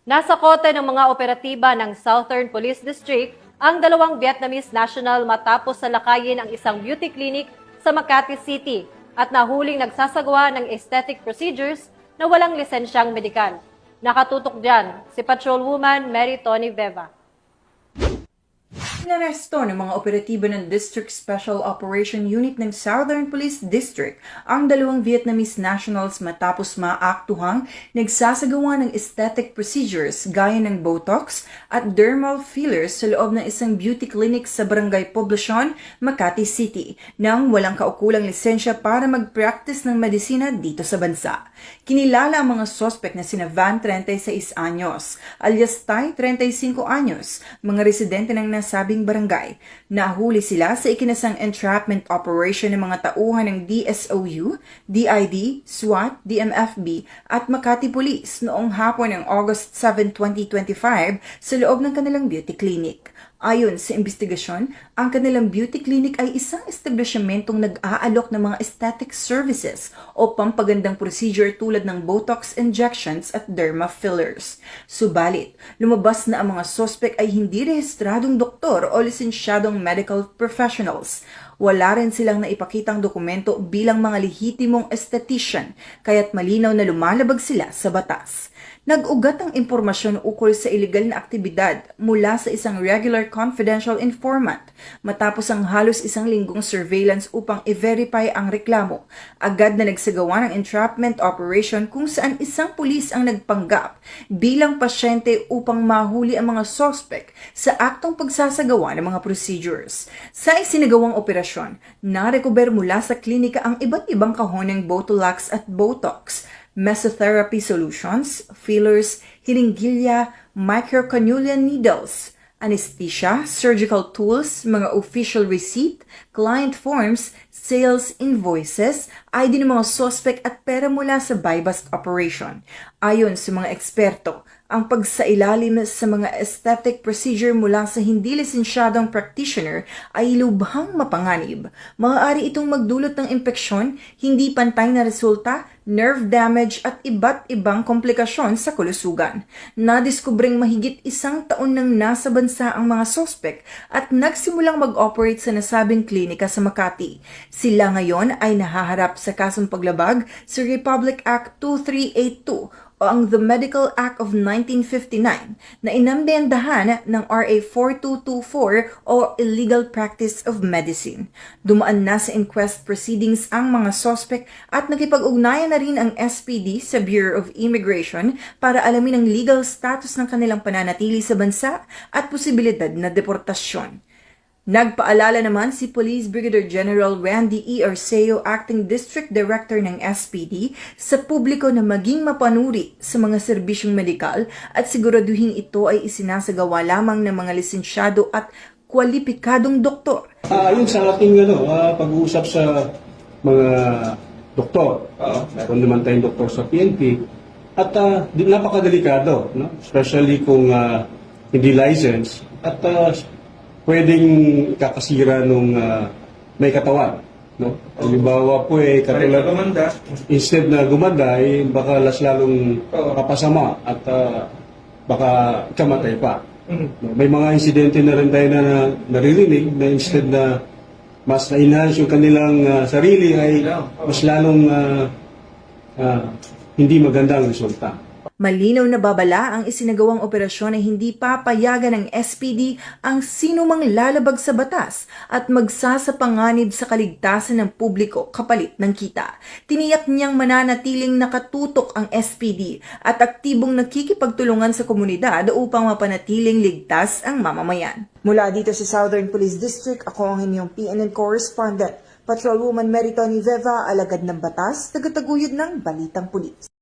Nasa kote ng mga operatiba ng Southern Police District ang dalawang Vietnamese national matapos salakayin ang isang beauty clinic sa Makati City at nahuling nagsasagawa ng aesthetic procedures na walang lisensyang medikal. Nakatutok dyan si Patrolwoman Mary Tony Veva. Inaresto ng mga operatiba ng District Special Operation Unit ng Southern Police District ang dalawang Vietnamese nationals matapos maaktuhang nagsasagawa ng aesthetic procedures gaya ng Botox at dermal fillers sa loob ng isang beauty clinic sa Barangay Poblacion, Makati City nang walang kaukulang lisensya para mag-practice ng medisina dito sa bansa. Kinilala ang mga sospek na sina Van, 36 anyos, alias Tay, 35 anyos, mga residente ng nasabing barangay. Nahuli sila sa ikinasang entrapment operation ng mga tauhan ng DSOU, DID, SWAT, DMFB at Makati Police noong hapon ng August 7, 2025 sa loob ng kanilang beauty clinic. Ayon sa investigasyon, ang kanilang beauty clinic ay isang establishmentong nag-aalok ng mga aesthetic services o pampagandang procedure tulad ng Botox injections at derma fillers. Subalit, lumabas na ang mga sospek ay hindi rehistradong doktor o lisensyadong medical professionals. Wala rin silang naipakitang dokumento bilang mga lehitimong esthetician, kaya't malinaw na lumalabag sila sa batas. Nag-ugat ang impormasyon ukol sa iligal na aktibidad mula sa isang regular confidential informant matapos ang halos isang linggong surveillance upang i-verify ang reklamo. Agad na nagsagawa ng entrapment operation kung saan isang pulis ang nagpanggap bilang pasyente upang mahuli ang mga suspect sa aktong pagsasagawa ng mga procedures. Sa isinagawang operasyon, narecover mula sa klinika ang iba't ibang kahon ng Botulax at Botox, mesotherapy solutions, fillers, hilinggilya, microcannula needles, anesthesia, surgical tools, mga official receipt, client forms, sales invoices, ID ng mga suspect at pera mula sa buy-bust operation. Ayon sa mga eksperto, ang pagsailalim sa mga aesthetic procedure mula sa hindi lisensyadong practitioner ay lubhang mapanganib. Maaari itong magdulot ng impeksyon, hindi pantay na resulta, nerve damage at iba't ibang komplikasyon sa kalusugan. Nadiskubring mahigit 1 taon nang nasa bansa ang mga sospek at nagsimulang mag-operate sa nasabing klinika sa Makati. Sila ngayon ay nahaharap sa kasong paglabag sa Republic Act 2382 o ang The Medical Act of 1959 na inambendahan ng RA 4224 o Illegal Practice of Medicine. Dumaan na sa inquest proceedings ang mga sospek at nakipag-ugnayan na rin ang SPD sa Bureau of Immigration para alamin ang legal status ng kanilang pananatili sa bansa at posibilidad na deportasyon. Nagpaalala naman si Police Brigadier General Randy E. Arceo, Acting District Director ng SPD, sa publiko na maging mapanuri sa mga serbisyong medikal at siguraduhin ito ay isinasagawa lamang ng mga lisensyado at kwalipikadong doktor. Yun sa ating pag-uusap sa mga doktor, meron naman tayong doktor sa PNP, at napakadelikado, no? Especially kung hindi license at pwedeng kakasira nung may katawan. No? Halimbawa po katulad, instead na gumanda, baka lalong papasama at baka kamatay pa. No? May mga insidente na rin tayo na naririnig na instead na mas na-enhance yung kanilang sarili ay mas lalong hindi magandang resulta. Malinaw na babala ang isinagawang operasyon ay hindi papayagan ng SPD ang sinumang lalabag sa batas at magsasapanganib sa kaligtasan ng publiko kapalit ng kita. Tiniyak niyang mananatiling nakatutok ang SPD at aktibong nakikipagtulungan sa komunidad upang mapanatiling ligtas ang mamamayan. Mula dito sa Southern Police District, ako ang inyong PNN correspondent, Patrolwoman Mary Tony Veva, alagad ng batas, tagataguyod ng Balitang Pulis.